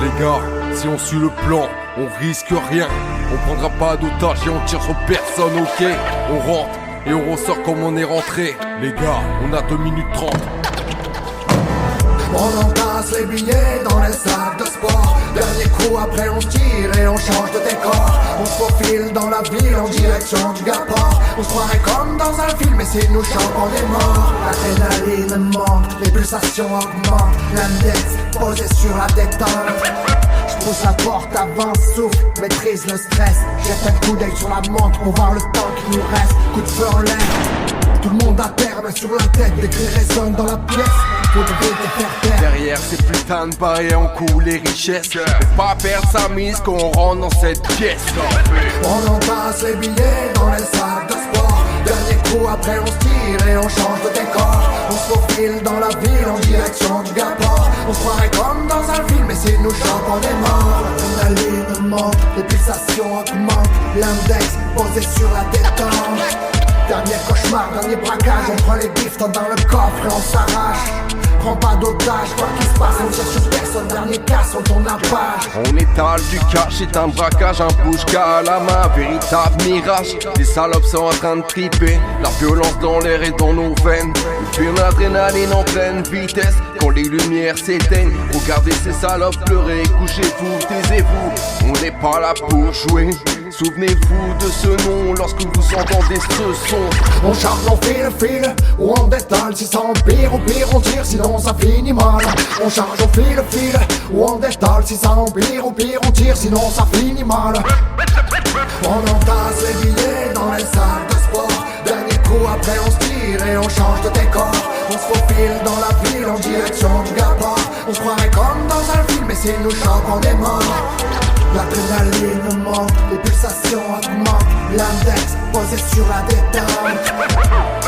Les gars, si on suit le plan, on risque rien. On prendra pas d'otages et on tire sur personne, ok. On rentre et on ressort comme on est rentré. Les gars, on a 2 minutes 30. On entasse les billets dans les sacs de sport. Dernier coup, après on tire et on change de décor. On se faufile dans la ville en direction du Gaport. On se croirait comme dans un film et si nous chantons des morts. L'adrénaline monte, les pulsations augmentent. L'index posé sur la détente. J'pousse la porte, avance, souffle, maîtrise le stress. Jette un coup d'œil sur la montre pour voir le temps qui nous reste. Coup de feu en l'air, tout le monde à terre, main sur la tête. Des cris résonnent dans la pièce. Derrière ces putains de barrières on coule les richesses. Faut pas perdre sa mise quand on rentre dans cette pièce. On entasse les billets dans les sacs de sport. Dernier coup, après on se tire et on change de décor. On se faufile dans la ville en direction du Gaport. On se croirait comme dans un film et si nous chantons des morts. L'adrénaline monte, les pulsations augmentent. L'index posé sur la détente. Dernier cauchemar, dernier braquage. On prend les bifs dans le coffre et on s'arrache. Prends pas d'otage, quoi qu'il se passe, on tire sur personne, dernier casse, on tourne la page. On étale du cash, c'est un braquage, un pushka à la main, véritable mirage. Les salopes sont en train de triper, la violence dans l'air et dans nos veines. Une adrénaline en pleine vitesse, quand les lumières s'éteignent. Regardez ces salopes pleurer, couchez-vous, taisez-vous. On n'est pas là pour jouer. Souvenez-vous de ce nom lorsque vous entendez ce son. On charge, on file, ou on détale. Si ça empire, au pire on tire, sinon ça finit mal. On charge, on file, ou on détale. Si ça empire, au pire on tire, sinon ça finit mal. On entasse les billets dans les salles de sport. Dernier coup, après on se tire et on change de décor. On se faufile dans la ville en direction du Gaport. On se croirait comme dans un film et si nous chantons des morts. L'adrénaline monte, les pulsations augmentent. L'index posé sur la détente.